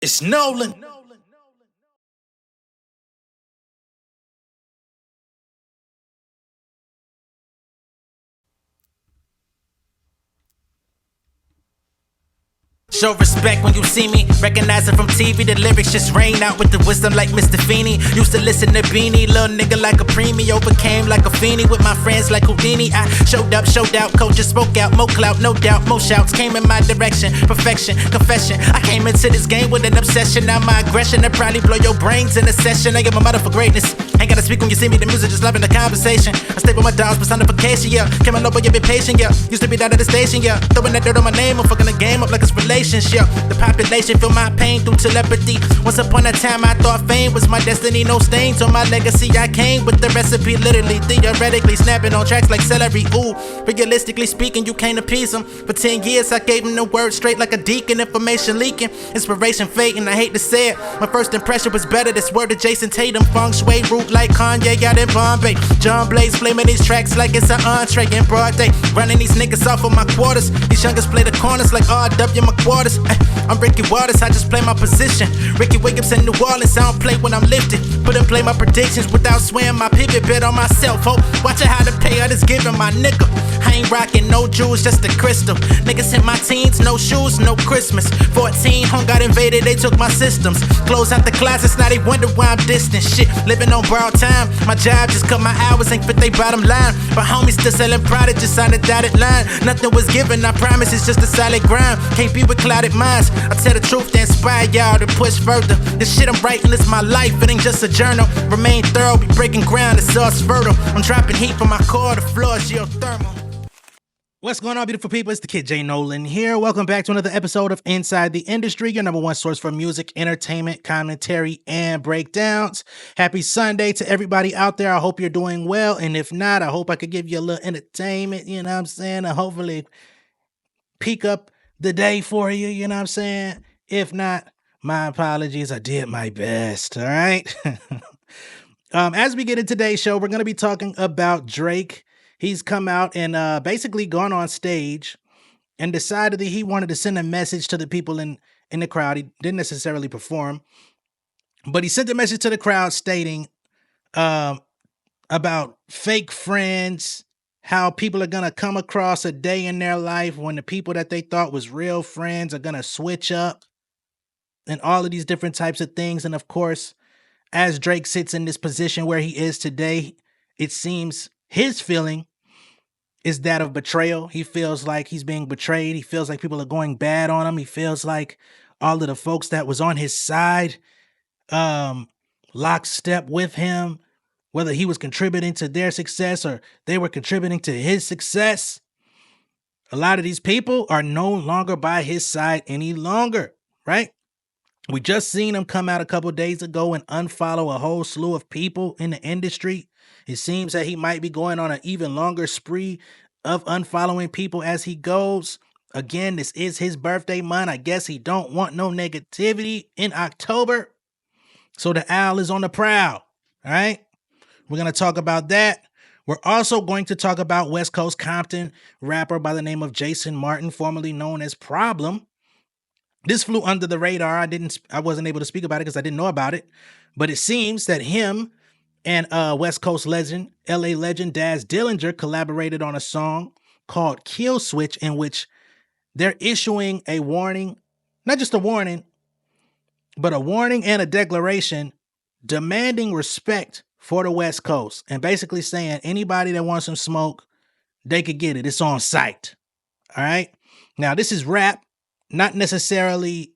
It's Nolan. Show respect when you see me, recognize it from TV. The lyrics just rain out with the wisdom like Mr. Feeney. Used to listen to Beanie, little nigga like a preemie. Overcame like a fiendie with my friends like Houdini. I showed up, showed out, coaches spoke out. More clout, no doubt, more shouts came in my direction. Perfection, confession, I came into this game with an obsession. Now my aggression, that probably blow your brains in a session. I get my mother for greatness. Ain't gotta speak when you see me, the music just loving the conversation. I stay with my dogs, personification, yeah. Came on over, you be patient, yeah. Used to be down at the station, yeah. Throwing that dirt on my name, I'm fucking the game up like it's relationship. The population feel my pain through telepathy. Once upon a time, I thought fame was my destiny. No stains on my legacy, I came with the recipe. Literally, theoretically, snapping on tracks like celery. Ooh, realistically speaking, you can't appease them. For 10 years, I gave them the word straight like a deacon. Information leaking, inspiration fading, I hate to say it. My first impression was better, this word to Jason Tatum. Feng Shui root like Kanye out in Bombay. John Blaze flaming these tracks like it's an entree in broad day. Running these niggas off of my quarters. These youngers play the corners like R.W. McQuarters. I'm Ricky Waters, I just play my position. Ricky Williams in New Orleans, I don't play when I'm lifted. Put and play my predictions without swearing my pivot. Bet on myself, ho. Watch how the payout is giving my nigga. I ain't rocking no jewels, just a crystal. Niggas hit my teens, no shoes, no Christmas. 14, home got invaded, they took my systems. Close out the closets, now they wonder why I'm distant. Shit, living on borrowed time. My job just cut my hours, ain't fit they bottom line. But homies still selling product, just on the dotted line. Nothing was given, I promise it's just a solid grind. Can't be with clouded minds. I tell the truth to inspire y'all to push further. This shit I'm writing is my life, it ain't just a journal. Remain thorough, be breaking ground, it's all fertile. I'm dropping heat from my core, the floor is geothermal. What's going on, beautiful people? It's the kid J Nolan here. Welcome back to another episode of Inside the Industry, your number one source for music, entertainment, commentary, and breakdowns. Happy Sunday to everybody out there. I hope you're doing well. And if not, I hope I could give you a little entertainment, you know what I'm saying? And hopefully peak up the day for you, you know what I'm saying? If not, my apologies. I did my best, all right? As we get into today's show, we're going to be talking about Drake. He's come out and basically gone on stage and decided that he wanted to send a message to the people in the crowd. He didn't necessarily perform, but he sent a message to the crowd stating about fake friends, how people are going to come across a day in their life when the people that they thought was real friends are going to switch up, and all of these different types of things. And of course, as Drake sits in this position where he is today, it seems his feeling is that of betrayal. He feels like he's being betrayed. He feels like people are going bad on him. He feels like all of the folks that was on his side, lockstep with him, whether he was contributing to their success or they were contributing to his success, a lot of these people are no longer by his side any longer, right? We just seen him come out a couple days ago and unfollow a whole slew of people in the industry. It seems that he might be going on an even longer spree of unfollowing people as he goes. Again, this is his birthday month. I guess he don't want no negativity in October. So the owl is on the prowl, all right? We're going to talk about that. We're also going to talk about West Coast Compton rapper by the name of Jason Martin, formerly known as Problem. This flew under the radar. I wasn't able to speak about it because I didn't know about it. But it seems that him and West Coast legend, LA legend Daz Dillinger collaborated on a song called Kill Switch, in which they're issuing a warning, not just a warning, but a warning and a declaration demanding respect for the West Coast and basically saying anybody that wants some smoke, they could get it. It's on site. All right. Now, this is rap, not necessarily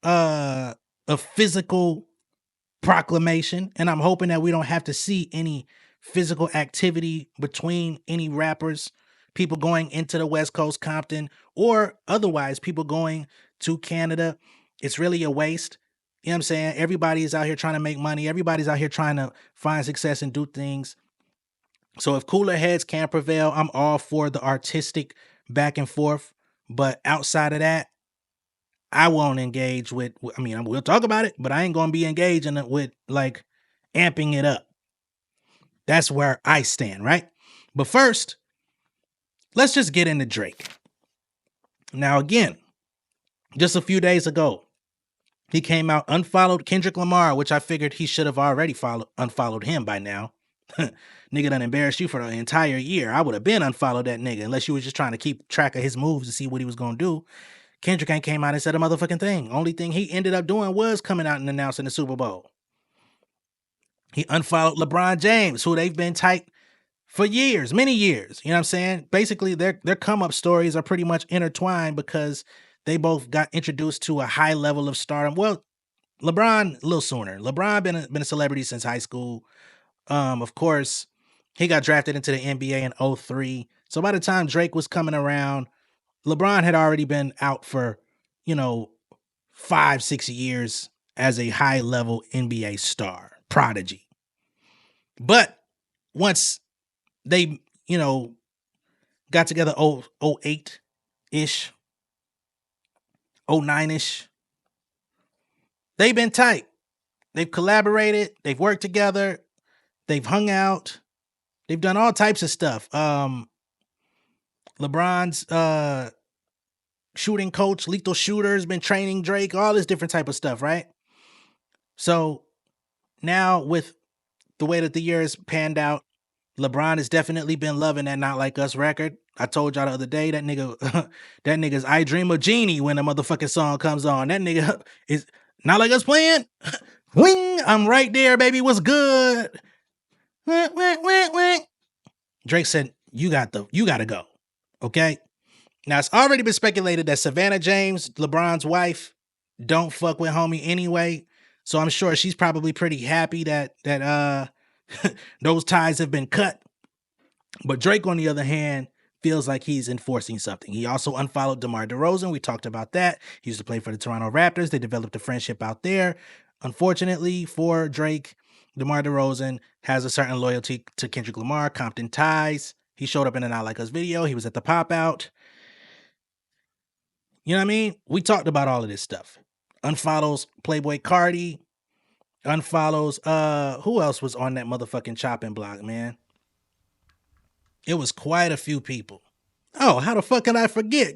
a physical proclamation, and I'm hoping that we don't have to see any physical activity between any rappers, people going into the West Coast Compton, or otherwise people going to Canada. It's really a waste. You know what I'm saying? Everybody is out here trying to make money. Everybody's out here trying to find success and do things. So if cooler heads can't prevail, I'm all for the artistic back and forth. But outside of that, I won't engage with, I mean, we'll talk about it, but I ain't going to be engaging it with like amping it up. That's where I stand, right? But first, let's just get into Drake. Now, again, just a few days ago, He came out, unfollowed Kendrick Lamar, which I figured he should have already unfollowed him by now. Nigga done embarrassed you for the entire year. I would have been unfollowed that nigga unless you was just trying to keep track of his moves to see what he was gonna do. Kendrick ain't came out and said a motherfucking thing. Only thing he ended up doing was coming out and announcing the Super Bowl. He unfollowed LeBron James, who they've been tight for years, many years. You know what I'm saying? Basically, their come up stories are pretty much intertwined because they both got introduced to a high level of stardom. Well, LeBron a little sooner. LeBron been a celebrity since high school. Of course, he got drafted into the NBA in 03. So by the time Drake was coming around, LeBron had already been out for, 5-6 years as a high level NBA star, prodigy. But once they, got together 08-ish, 09-ish, they've been tight. They've collaborated, they've worked together, they've hung out, they've done all types of stuff. LeBron's shooting coach, lethal shooter, has been training Drake, all this different type of stuff, right? So now with the way that the year has panned out, LeBron has definitely been loving that Not Like Us record. I told y'all the other day that nigga, that nigga's I Dream of Jeannie when the motherfucking song comes on. That nigga is Not Like Us playing. Wing, I'm right there, baby. What's good? Drake said, you gotta go. Okay. Now it's already been speculated that Savannah James, LeBron's wife, don't fuck with homie anyway. So I'm sure she's probably pretty happy that those ties have been cut. But Drake, on the other hand, feels like he's enforcing something. He also unfollowed DeMar DeRozan. We talked about that. He used to play for the Toronto Raptors. They developed a friendship out there. Unfortunately for Drake, DeMar DeRozan has a certain loyalty to Kendrick Lamar, Compton ties. He showed up in a Not Like Us video. He was at the pop out. You know what I mean? We talked about all of this stuff. Unfollows Playboy Cardi. Unfollows, who else was on that motherfucking chopping block, man? It was quite a few people. Oh, how the fuck can I forget?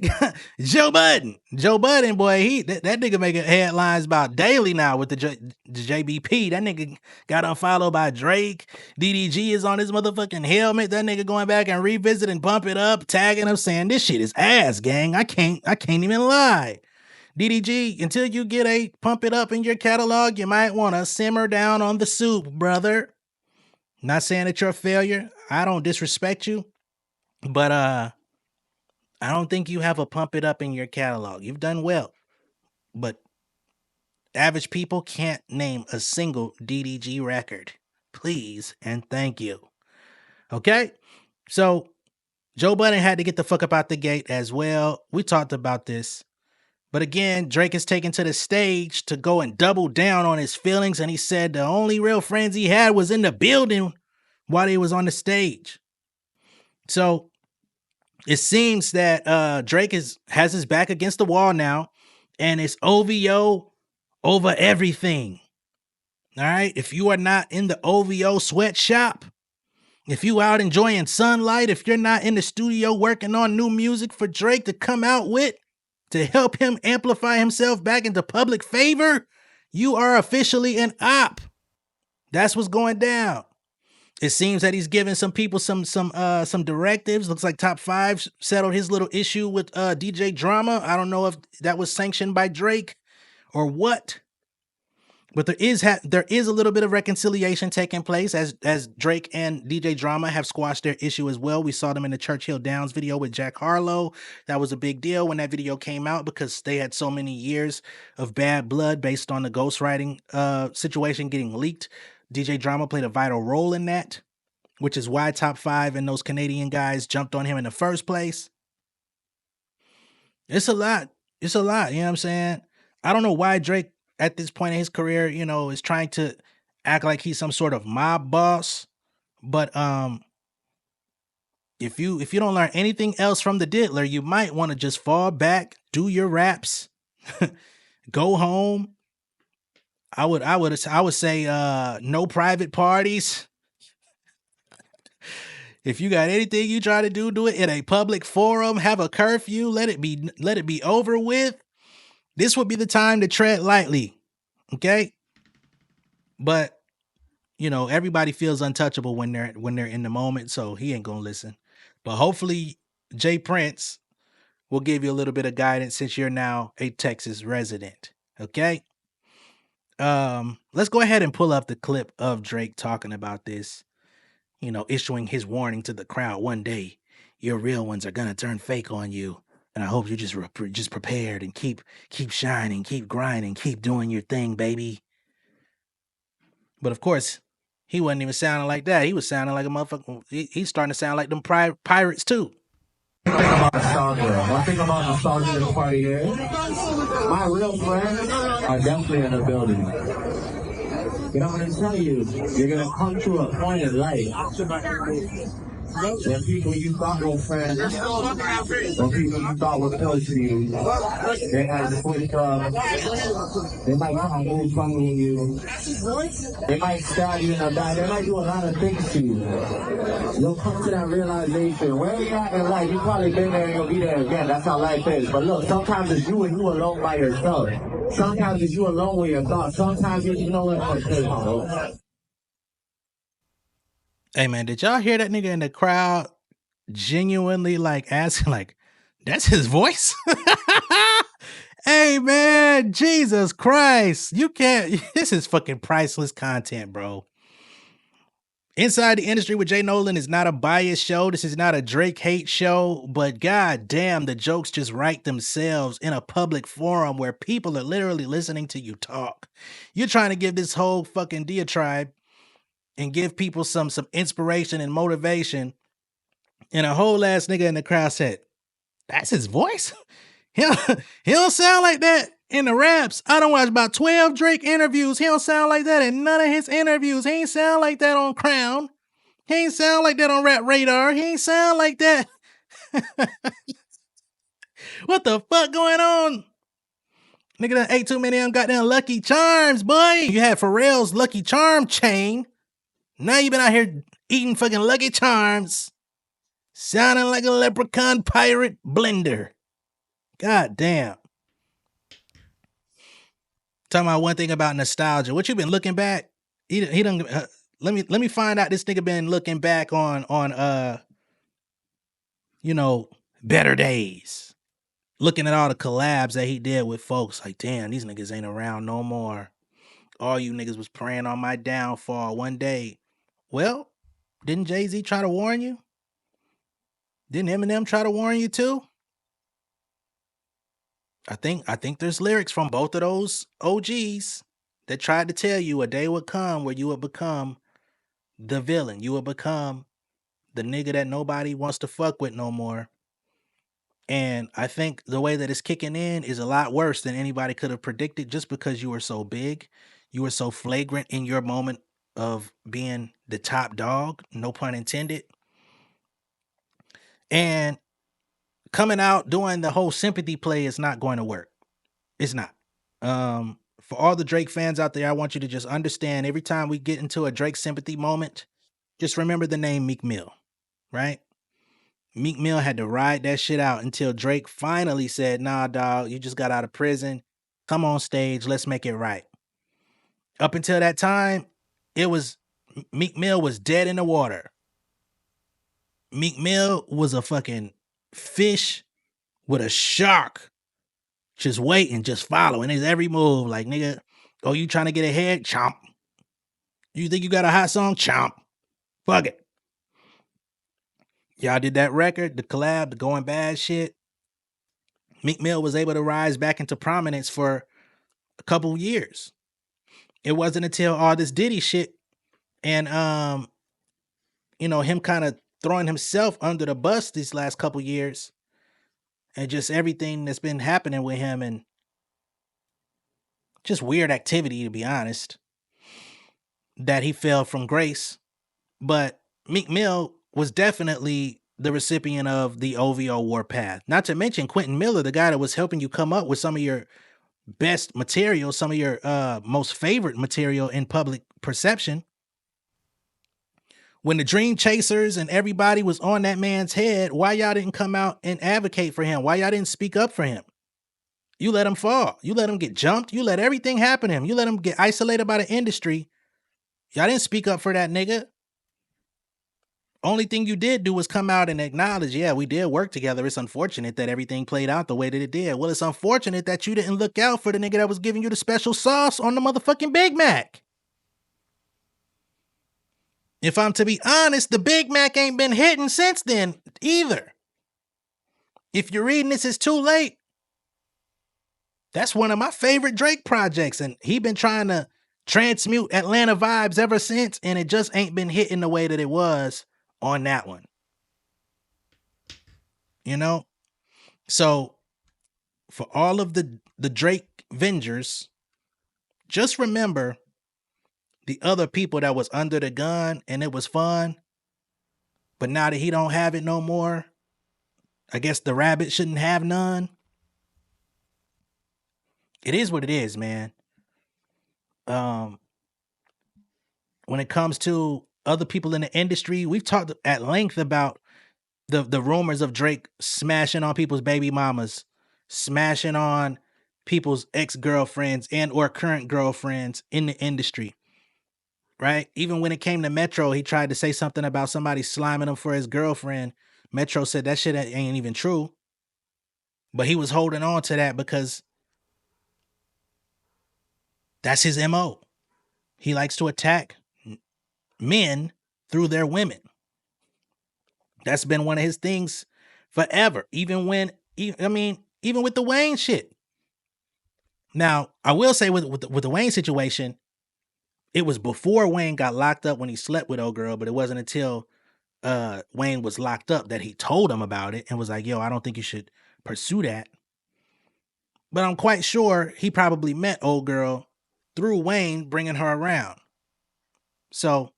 Joe Budden. Joe Budden, boy, that nigga making headlines about daily now with the JBP. That nigga got unfollowed by Drake. DDG is on his motherfucking helmet. That nigga going back and revisit and bump it up, tagging him, saying this shit is ass, gang. I can't even lie. DDG, until you get a pump it up in your catalog, you might want to simmer down on the soup, brother. Not saying that you're a failure. I don't disrespect you, but I don't think you have a pump it up in your catalog. You've done well, but average people can't name a single DDG record. Please and thank you. Okay? So Joe Budden had to get the fuck up out the gate as well. We talked about this. But again, Drake is taken to the stage to go and double down on his feelings, and he said the only real friends he had was in the building while he was on the stage. So it seems that Drake has his back against the wall now, and it's OVO over everything. All right? If you are not in the OVO sweatshop, if you out enjoying sunlight, if you're not in the studio working on new music for Drake to come out with, to help him amplify himself back into public favor, you are officially an op. That's what's going down. It seems that he's giving some people some directives. Looks like Top 5 settled his little issue with DJ Drama. I don't know if that was sanctioned by Drake or what. But there is a little bit of reconciliation taking place as Drake and DJ Drama have squashed their issue as well. We saw them in the Churchill Downs video with Jack Harlow. That was a big deal when that video came out because they had so many years of bad blood based on the ghostwriting situation getting leaked. DJ Drama played a vital role in that, which is why Top 5 and those Canadian guys jumped on him in the first place. It's a lot. You know what I'm saying? I don't know why Drake at this point in his career, is trying to act like he's some sort of mob boss. But if you don't learn anything else from the diddler, you might want to just fall back, do your raps, go home. I would say no private parties. If you got anything you try to do it in a public forum, have a curfew, let it be over with. This would be the time to tread lightly. Okay, but you know everybody feels untouchable when they're in the moment, so he ain't gonna listen. But hopefully, Jay Prince will give you a little bit of guidance since you're now a Texas resident. Okay. Let's go ahead and pull up the clip of Drake talking about this, you know, issuing his warning to the crowd. One day, your real ones are gonna turn fake on you, and I hope you just prepared and keep shining, keep grinding, keep doing your thing, baby. But of course, he wasn't even sounding like that. He was sounding like a motherfucker. He's starting to sound like them pirates too. One thing about nostalgia. One thing about nostalgia this party is my real friends are definitely in the building. And I'm gonna tell you, you're gonna come to a point in life when people you thought were friends, when people you thought were close to you, they had to switch up. They might come and move from you. They might stab you in the back. They might do a lot of things to you. You'll come to that realization. Where you at in life, you probably been there and you'll be there again. That's how life is. But look, sometimes it's you and you alone by yourself. Sometimes it's you alone with your thoughts. Sometimes you know what? Hey man, did y'all hear that nigga in the crowd genuinely like asking like, that's his voice? Hey man, Jesus Christ. You can't, this is fucking priceless content, bro. Inside the Industry with J Nolan is not a biased show. This is not a Drake hate show, but god damn, the jokes just write themselves in a public forum where people are literally listening to you talk. You're trying to give this whole fucking diatribe and give people some inspiration and motivation, and a whole ass nigga in the crowd said, that's his voice? He don't sound like that in the raps. I don't watch about 12 Drake interviews. He don't sound like that in none of his interviews. He ain't sound like that on Crown. He ain't sound like that on Rap Radar. He ain't sound like that. What the fuck going on? Nigga done ate too many of them goddamn Lucky Charms, boy. You had Pharrell's Lucky Charm chain. Now you been out here eating fucking Lucky Charms. Sounding like a leprechaun pirate blender. God damn. Talking about one thing about nostalgia. What you been looking back? He done. Let me find out. This nigga been looking back on you know, better days. Looking at all the collabs that he did with folks. Like, damn, these niggas ain't around no more. All you niggas was praying on my downfall one day. Well, didn't Jay-Z try to warn you? Didn't Eminem try to warn you too? I think there's lyrics from both of those OGs that tried to tell you a day would come where you would become the villain. You would become the nigga that nobody wants to fuck with no more. And I think the way that it's kicking in is a lot worse than anybody could have predicted, just because you were so big. You were so flagrant in your moment of being the top dog, no pun intended. And coming out doing the whole sympathy play is not going to work. It's not. For all the Drake fans out there, I want you to just understand, every time we get into a Drake sympathy moment, just remember the name Meek Mill, right? Meek Mill had to ride that shit out until Drake finally said, nah, dog, you just got out of prison. Come on stage. Let's make it right. Up until that time, it was Meek Mill was dead in the water. Meek Mill was a fucking fish with a shark just waiting, just following his every move. Like, nigga, oh, you trying to get ahead? Chomp. You think you got a hot song? Chomp. Fuck it. Y'all did that record, the collab, the Going Bad shit. Meek Mill was able to rise back into prominence for a couple years. It wasn't until all this Diddy shit and you know, him kind of throwing himself under the bus these last couple years, and just everything that's been happening with him, and just weird activity, to be honest, that he fell from grace. But Meek Mill was definitely the recipient of the OVO warpath. Not to mention Quentin Miller, the guy that was helping you come up with some of your best material, some of your most favorite material in public perception. When the Dream Chasers and everybody was on that man's head, why y'all didn't come out and advocate for him? Why y'all didn't speak up for him? You let him fall. You let him get jumped. You let everything happen to him. You let him get isolated by the industry. Y'all didn't speak up for that nigga. Only thing you did do was come out and acknowledge, yeah, we did work together. It's unfortunate that everything played out the way that it did. Well, it's unfortunate that you didn't look out for the nigga that was giving you the special sauce on the motherfucking Big Mac. If I'm to be honest, the Big Mac ain't been hitting since then either. If you're reading this, it's too late. That's one of my favorite Drake projects, and he been trying to transmute Atlanta vibes ever since, and it just ain't been hitting the way that it was on that one. You know? So, for all of the Drake Vengers, just remember the other people that was under the gun and it was fun, but now that he don't have it no more, I guess the rabbit shouldn't have none. It is what it is, man. When it comes to other people in the industry, we've talked at length about the rumors of Drake smashing on people's baby mamas, smashing on people's ex-girlfriends and or current girlfriends in the industry. Right? Even when it came to Metro, he tried to say something about somebody sliming him for his girlfriend. Metro said that shit ain't even true. But he was holding on to that because that's his MO. He likes to attack men through their women. That's been one of his things forever. Even with the Wayne shit. Now, I will say with the Wayne situation, it was before Wayne got locked up when he slept with old girl, but it wasn't until Wayne was locked up that he told him about it and was like, yo, I don't think you should pursue that. But I'm quite sure he probably met old girl through Wayne bringing her around. So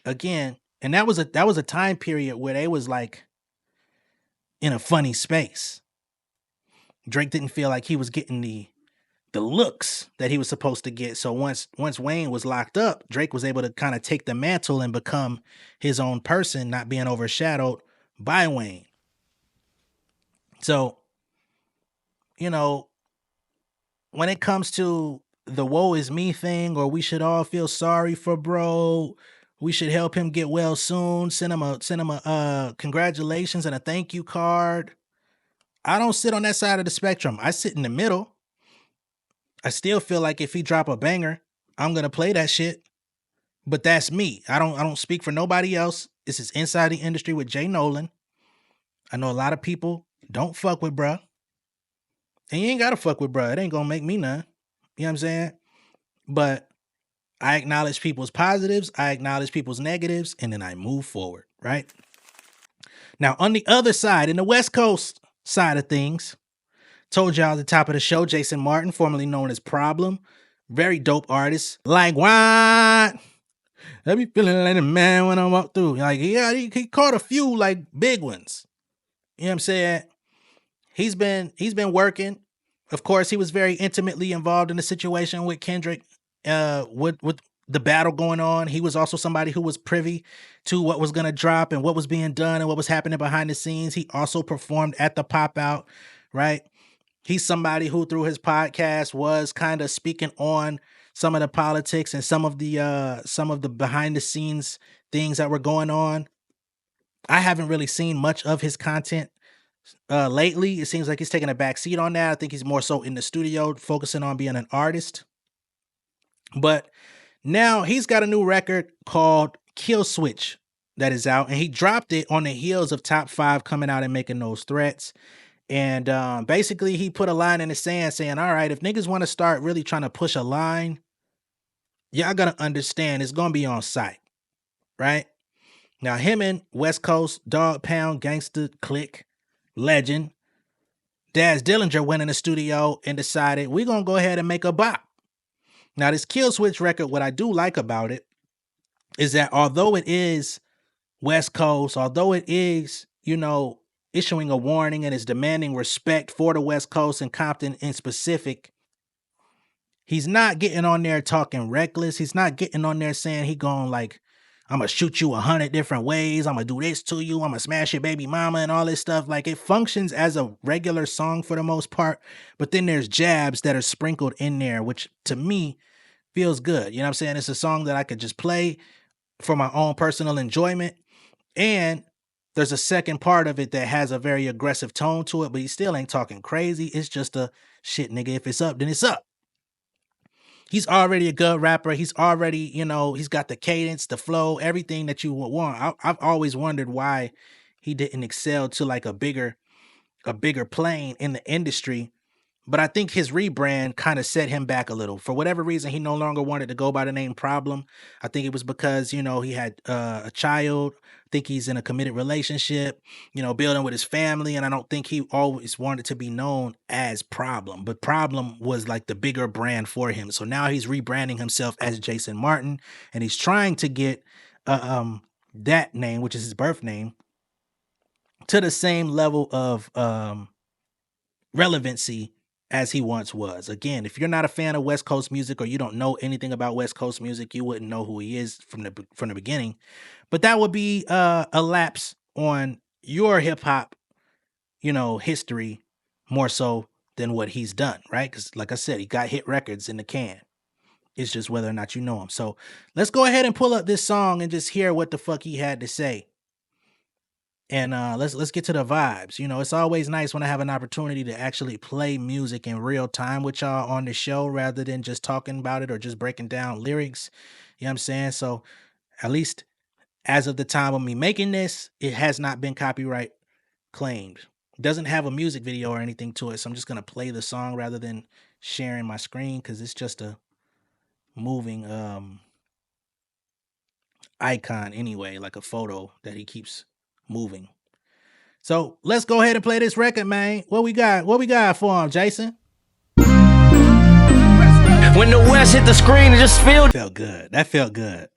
again, and that was a time period where they was like in a funny space. Drake didn't feel like he was getting the looks that he was supposed to get. So once Wayne was locked up, Drake was able to kind of take the mantle and become his own person, not being overshadowed by Wayne. So, you know, when it comes to the woe is me thing, or we should all feel sorry for bro, we should help him get well soon, send him a congratulations and a thank you card. I don't sit on that side of the spectrum. I sit in the middle. I still feel like if he drop a banger, I'm gonna play that shit. But that's me. I don't speak for nobody else. This is inside the industry with J Nolan. I know a lot of people don't fuck with bruh. And you ain't gotta fuck with bruh. It ain't gonna make me none. You know what I'm saying? But I acknowledge people's positives, I acknowledge people's negatives, and then I move forward, right? Now, on the other side, in the West Coast side of things, told y'all at the top of the show, Jason Martin, formerly known as Problem, very dope artist. Like, what? I be feeling like a man when I walk through. Like, yeah, he caught a few like big ones. You know what I'm saying? He's been working. Of course, he was very intimately involved in the situation with Kendrick, with the battle going on. He was also somebody who was privy to what was going to drop and what was being done and what was happening behind the scenes. He also performed at the Pop Out, right? He's somebody who through his podcast was kind of speaking on some of the politics and some of the behind the scenes things that were going on. I haven't really seen much of his content lately. It seems like he's taking a back seat on that. I think he's more so in the studio focusing on being an artist. But now he's got a new record called Kill Switch that is out, and he dropped it on the heels of Top 5 coming out and making those threats. And basically he put a line in the sand saying, all right, if niggas want to start really trying to push a line, y'all gotta understand it's gonna be on site, right? Now him and West Coast, Dog Pound, Gangsta Click, Legend, Daz Dillinger went in the studio and decided we're gonna go ahead and make a bop. Now this Kill Switch record, what I do like about it is that although it is West Coast, although it is, you know, issuing a warning and is demanding respect for the West Coast and Compton in specific, he's not getting on there talking reckless. He's not getting on there saying he gonna like I'm gonna shoot you 100 different ways. I'm gonna do this to you. I'm gonna smash your baby mama and all this stuff. Like, it functions as a regular song for the most part, but then there's jabs that are sprinkled in there, which to me feels good. You know what I'm saying? It's a song that I could just play for my own personal enjoyment. And there's a second part of it that has a very aggressive tone to it, but he still ain't talking crazy. It's just a shit, nigga. If it's up, then it's up. He's already a good rapper. He's already, he's got the cadence, the flow, everything that you would want. I've always wondered why he didn't excel to like a bigger plane in the industry. But I think his rebrand kind of set him back a little. For whatever reason, he no longer wanted to go by the name Problem. I think it was because, he had a child. I think he's in a committed relationship, building with his family. And I don't think he always wanted to be known as Problem. But Problem was like the bigger brand for him. So now he's rebranding himself as Jason Martin. And he's trying to get that name, which is his birth name, to the same level of relevancy as he once was. Again, if you're not a fan of West Coast music or you don't know anything about West Coast music, you wouldn't know who he is from the beginning. But that would be a lapse on your hip hop, history more so than what he's done, right? Because like I said, he got hit records in the can. It's just whether or not you know him. So let's go ahead and pull up this song and just hear what the fuck he had to say. And let's get to the vibes. It's always nice when I have an opportunity to actually play music in real time with y'all on the show rather than just talking about it or just breaking down lyrics. You know what I'm saying? So at least as of the time of me making this, it has not been copyright claimed. It doesn't have a music video or anything to it. So I'm just going to play the song rather than sharing my screen because it's just a moving icon anyway, like a photo that he keeps moving. So let's go ahead and play this record, man. What we got for him, Jason? When the West hit the screen, it just felt good. That felt good.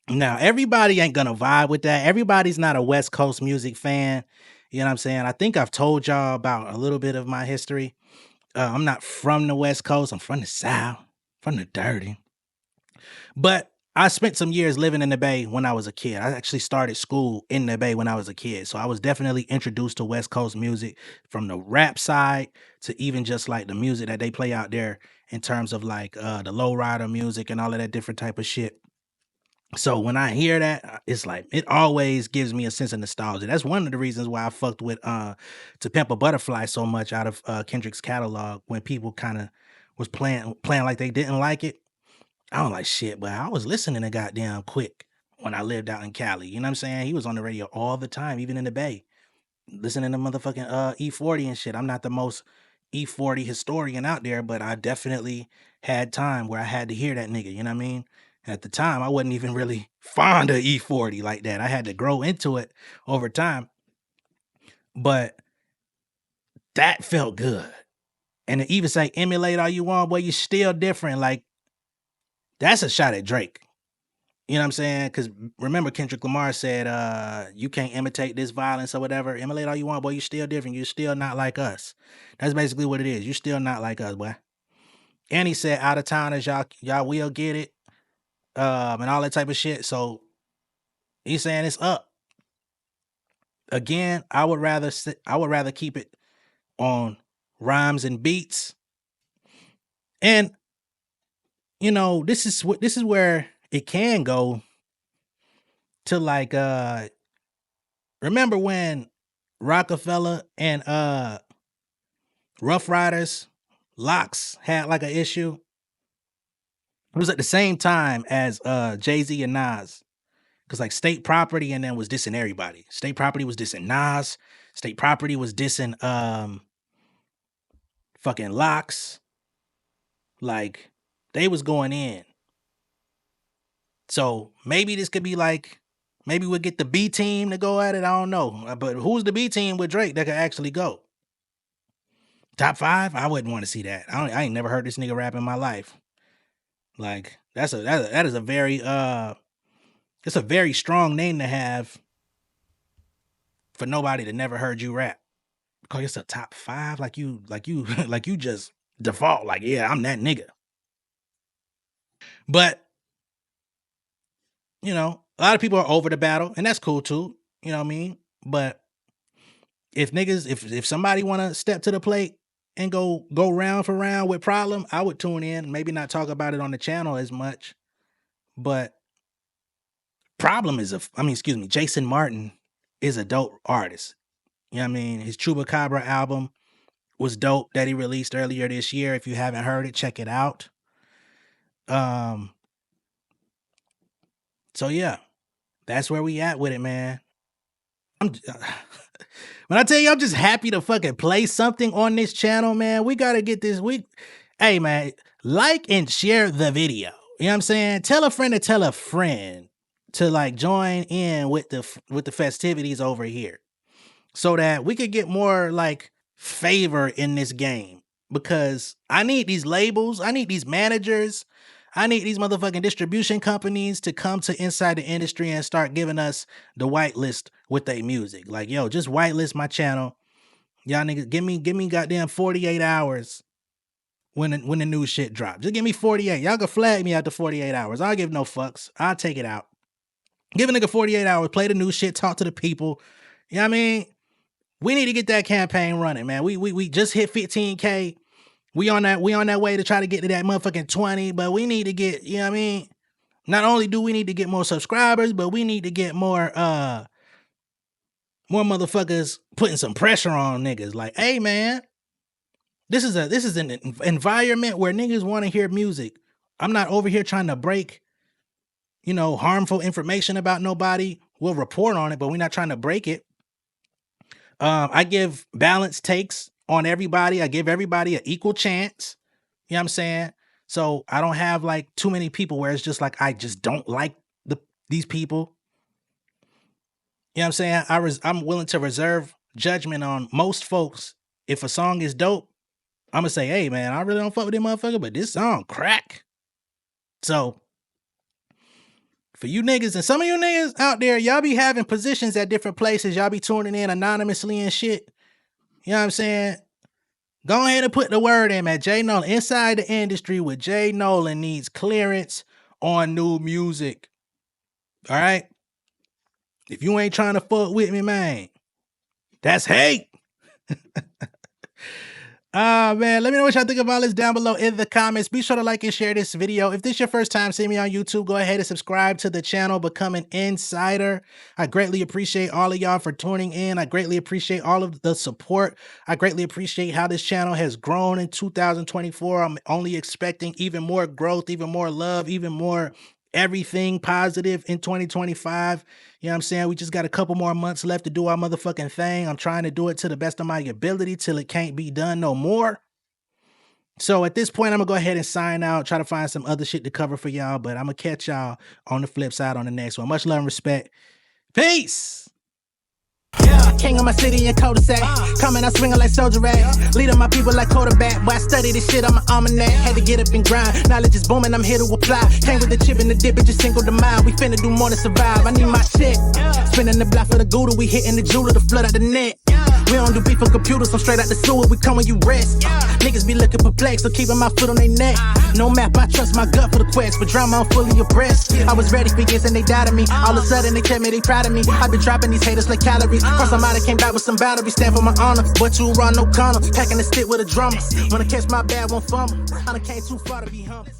Now, everybody ain't gonna vibe with that. Everybody's not a West Coast music fan. You know what I'm saying? I think I've told y'all about a little bit of my history. I'm not from the West Coast. I'm from the South, from the dirty. But I spent some years living in the Bay when I was a kid. I actually started school in the Bay when I was a kid. So I was definitely introduced to West Coast music from the rap side to even just like the music that they play out there in terms of like the lowrider music and all of that different type of shit. So when I hear that, it's like, it always gives me a sense of nostalgia. That's one of the reasons why I fucked with To Pimp a Butterfly so much out of Kendrick's catalog when people kind of was playing like they didn't like it. I don't like shit, but I was listening to goddamn Quick when I lived out in Cali. You know what I'm saying? He was on the radio all the time, even in the Bay, listening to motherfucking E40 and shit. I'm not the most E40 historian out there, but I definitely had time where I had to hear that nigga. You know what I mean? At the time, I wasn't even really fond of E40 like that. I had to grow into it over time. But that felt good. And to even say emulate all you want, boy, you're still different. Like, that's a shot at Drake. You know what I'm saying? Because remember, Kendrick Lamar said, you can't imitate this violence or whatever. Emulate all you want, boy. You're still different. You're still not like us. That's basically what it is. You're still not like us, boy. And he said, out of towners, y'all will get it. And all that type of shit. So he's saying it's up. Again, I would rather keep it on rhymes and beats. And this is where it can go to like remember when Rockefeller and Rough Riders Locks had like an issue? It was at the same time as Jay-Z and Nas. Cause like State Property and then was dissing everybody. State Property was dissing Nas. State Property was dissing fucking Locks. Like they was going in. So maybe this could be like, maybe we'll get the B team to go at it. I don't know. But who's the B team with Drake that could actually go? Top 5? I wouldn't want to see that. I ain't never heard this nigga rap in my life. Like that is a very it's a very strong name to have for nobody that never heard you rap. Call yourself top 5, like you just default, like, yeah, I'm that nigga. But A lot of people are over the battle, and that's cool too. You know what I mean? But if niggas, if somebody want to step to the plate and go round for round with Problem, I would tune in. Maybe not talk about it on the channel as much, but Problem is Jason Martin is a dope artist. You know what I mean? His Chupacabra album was dope that he released earlier this year. If you haven't heard it, check it out. So yeah, that's where we at with it, man. When I tell you, I'm just happy to fucking play something on this channel, man. We got to get this week. Hey, man, like and share the video. You know what I'm saying? Tell a friend to tell a friend to like join in with the festivities over here so that we could get more like favor in this game, because I need these labels. I need these managers. I need these motherfucking distribution companies to come to inside the industry and start giving us the whitelist with their music. Like, yo, just whitelist my channel. Y'all niggas, give me goddamn 48 hours when the new shit drops. Just give me 48. Y'all can flag me after 48 hours. I'll give no fucks. I'll take it out. Give a nigga 48 hours, play the new shit, talk to the people. You know what I mean? We need to get that campaign running, man. We just hit 15K. We on that way to try to get to that motherfucking 20, but we need to get, you know what I mean? Not only do we need to get more subscribers, but we need to get more motherfuckers putting some pressure on niggas. Like, hey man, this is an environment where niggas want to hear music. I'm not over here trying to break, harmful information about nobody. We'll report on it, but we're not trying to break it. I give balanced takes on everybody. I give everybody an equal chance. You know what I'm saying? So I don't have like too many people where it's just like, I just don't like these people. You know what I'm saying? I'm willing to reserve judgment on most folks. If a song is dope, I'm gonna say, hey man, I really don't fuck with this motherfucker, but this song crack. So for you niggas and some of you niggas out there, y'all be having positions at different places. Y'all be tuning in anonymously and shit. You know what I'm saying? Go ahead and put the word in, man. J Nolan, inside the industry with J Nolan needs clearance on new music. All right? If you ain't trying to fuck with me, man, that's hate. Man, let me know what y'all think about this down below in the comments. Be sure to like and share this video. If this is your first time seeing me on YouTube, go ahead and subscribe to the channel, become an insider. I greatly appreciate all of y'all for tuning in. I greatly appreciate all of the support. I greatly appreciate how this channel has grown in 2024. I'm only expecting even more growth, even more love, even more everything positive in 2025. You know what I'm saying? We just got a couple more months left to do our motherfucking thing. I'm trying to do it to the best of my ability till it can't be done no more. So at this point, I'm gonna go ahead and sign out, try to find some other shit to cover for y'all, but I'm gonna catch y'all on the flip side on the next one. Much love and respect. Peace. Yeah, king of my city and cul-de-sac. Coming out swinging like soldier rag. Leading my people like quarterback. Boy, I study this shit on my almanac. Had to get up and grind. Knowledge is booming, I'm here to apply. Came with the chip and the dip, it just single the mile. We finna do more than survive. I need my check. Spinning the block for the gouda. We hitting the jeweler to flood out the net. We don't do beef on computers, I'm straight out the sewer. We come when you rest. Niggas be looking perplexed, so keeping my foot on their neck. No map, I trust my gut for the quest. But drama, I'm fully abreast. I was ready for years and they doubted me. All of a sudden they tell me they proud of me. I've been dropping these haters like calories. First I'm out, I came back with some battery. Stand for my honor, but you run no corner. Packing the stick with a drummer. Wanna catch my bad, won't fumble. I done came too far to be humble.